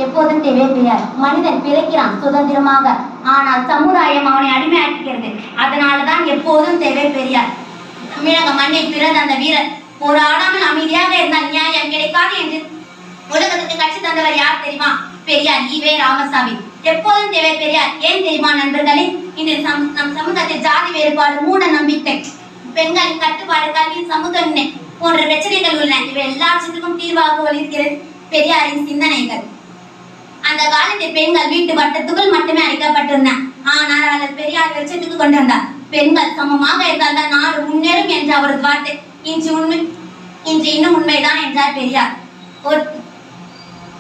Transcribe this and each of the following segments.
எப்போதும் தேவை பெரியார். மனிதன் பிறக்கிறான் சுதந்திரமாக, ஆனால் சமுதாயம் அவனை அடிமையாக்குகிறது. அதனாலதான் எப்போதும் தேவை பெரியார். தமிழக மண்ணில் பிறந்த அந்த வீரர் போராடாமல் அமைதியாக இருந்தால் நியாயம் கிடைக்காது என்று உலகத்துக்கு கட்சி தந்தவர் யார் தெரியுமா? பெரியார் ஈவே ராமசாமி. எப்போதும் தேவை பெரியார். ஏன் தெரியுமா நண்பர்களே? இன்று நம் சமூகத்தில் ஜாதி வேறுபாடு, மூட நம்பிக்கை, பெண்களின் கட்டுப்பாடு, கல்வி, சமூகம் போன்ற பிரச்சனைகள் உள்ளன. இவை எல்லாவற்றுக்கும் தீர்வாக ஒளிர்கிறது பெரியாரின் சிந்தனைகள். அந்த காலத்தில் பெண்கள் வீட்டு வட்டத்துக்குள் மட்டுமே அழைக்கப்பட்டிருந்தன. ஆனால் அவர் பெரியார் வெளிச்சத்துக்கு கொண்டு வந்தார். பெண்கள் சமமாக இருந்தால் தான் நாடு முன்னேறும் என்ற அவரது வார்த்தை இன்று இன்னும் உண்மைதான் என்றார் பெரியார்.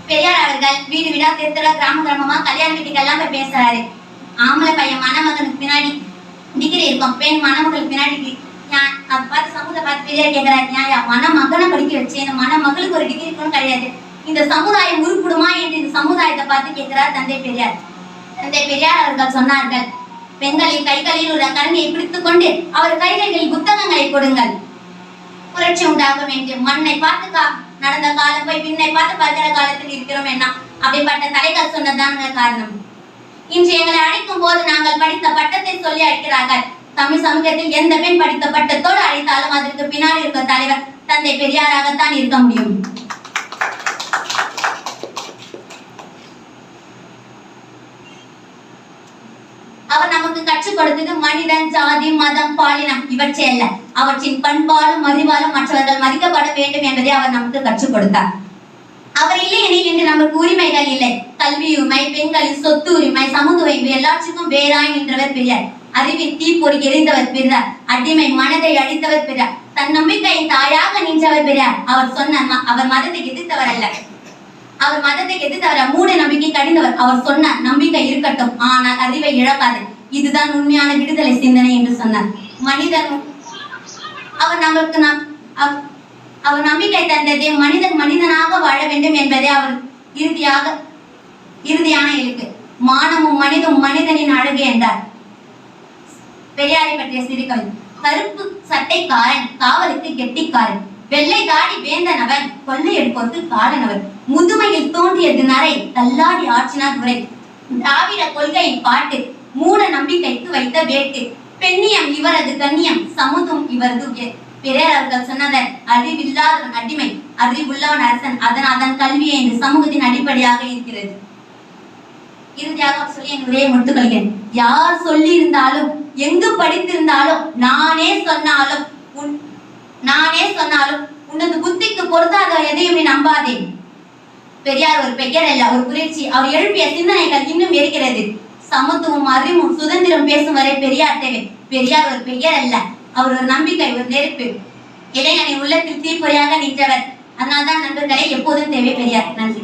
பெரியார் அவர்கள் வீடு வீடா திருத்தல கிராம கிராமமா கல்யாண வீட்டுக்கு எல்லாம் போய் பேசுறாரு. ஆம்பளை பையன் மணமகனுக்கு பின்னாடி டிகிரி இருக்கும், பெண் மணமகளுக்கு பின்னாடி அதை பார்த்து சமூகத்தை பார்த்து பெரியார் கேட்கிறாரு, நியாயா மணமகனை படிக்க வச்சு இந்த மணமகளுக்கு ஒரு டிகிரி இருக்கணும் கிடையாது, இந்த சமுதாயம் உருப்பிடுமா என்று இந்த சமுதாயத்தை பார்த்து கேட்கிறார் தந்தை பெரியார். தந்தை பெரியார் அவர்கள் சொன்னார்கள், பெண்களின் கைகளில் உள்ள கருணையை பிடித்துக் கொண்டு அவர் கைகளில் புத்தகங்களை கொடுங்கள், புரட்சி உண்டாகும் என்று. மண்ணை பார்த்து நடந்த காலம் போய் பின்னை பார்த்து பார்க்கிற காலத்தில் இருக்கிறோம் என்ன? அப்படிப்பட்ட தலைகள் சொன்னதான காரணம். இன்று எங்களை அழைக்கும் போது நாங்கள் படித்த பட்டத்தை சொல்லி அழைக்கிறார்கள். தமிழ் சமூகத்தில் எந்த பெண் படித்த பட்டத்தோடு அழைத்தாலும் அதற்கு பின்னாடி இருக்க தலைவர் தந்தை பெரியாராகத்தான் இருக்க முடியும். அவர் நமக்கு கற்றுக் கொடுத்தது மனிதன், ஜாதி, மதம், பாலினம் இவற்றை அல்ல, அவற்றின் பண்பாலும் அறிவாலும் மற்றவர்கள் மதிக்கப்பட வேண்டும் என்பதை அவர் நமக்கு கற்றுக் கொடுத்தார். அவர் இல்லை எனில் இன்று நமக்கு உரிமைகள் இல்லை. கல்வி உரிமை, பெண்களின் சொத்து உரிமை, சமூக உரிமை எல்லாற்றுக்கும் வேறாய் நின்றவர் பெரியார். அறிவின் தீப்பொறி எரிந்தவர் பெரியார். அடிமை மனதை அழித்தவர் பெரியார். தன் நம்பிக்கையின் தாயாக நின்றவர் பெரியார். அவர் மதத்தை எதிர்த்தவர் அல்ல, அவர் மதத்தை எதிர்த்தவர மூட நம்பிக்கை கடிந்தவர். அவர் சொன்னார், நம்பிக்கை இருக்கட்டும், ஆனால் அறிவை இழக்காது, இதுதான் உண்மையான விடுதலை சிந்தனை என்று சொன்னார். மனிதன் அவர் நம்பிக்கை தந்தது மனிதன் மனிதனாக வாழ வேண்டும் என்பதே அவர் இறுதியான இலக்கு. மானமும் மனிதனும் மனிதனின் அழகு என்றார். பெரியாரை பற்றிய சிறுகவி. கருப்பு சட்டைக்காரன் காவலுக்கு கெட்டிக்காரன், வெள்ளை தாடி வேந்தனவன் கொள்ளை எடுப்போருக்கு காலனவர், முதுமையில் தோன்றியது நரை தள்ளாடி ஆற்றினார் உரை, திராவிட கொள்கையின் பாட்டு மூட நம்பிக்கைக்கு வைத்த வேட்டு, பெண்ணியம் இவரது கண்ணியம் சமுதும் இவரது. பெரியார் அவர்கள் சொன்னதன் அறிவில்லாதவன் அடிமை, அறிவுள்ளவன் அரசன், அதன் கல்வியை என்று சமூகத்தின் அடிப்படையாக இருக்கிறது. இறுதியாக சொல்லி என் உரையை முடித்துக் கொள்கிறேன். யார் சொல்லி இருந்தாலும் எங்கு படித்திருந்தாலும் நானே சொன்னாலும் உனது புத்திக்கு பொருத்தாத எதையும் நீ நம்பாதே. பெரியார் ஒரு பெயர் அல்ல, ஒரு புரட்சி. அவர் எழுப்பிய சிந்தனைகள் இன்னும் இருக்கிறது. சமத்துவம், அறிவும், சுதந்திரம் பேசும் வரை பெரியார் தேவை. பெரியார் ஒரு பெயர் அல்ல, அவர் ஒரு நம்பிக்கை, ஒரு நெருப்பு. இளைஞனின் உள்ளத்தில் தீப்பொறியாக நின்றவர். அதனால்தான் நண்பர்களே எப்போதும் தேவை பெரியார். நன்றி.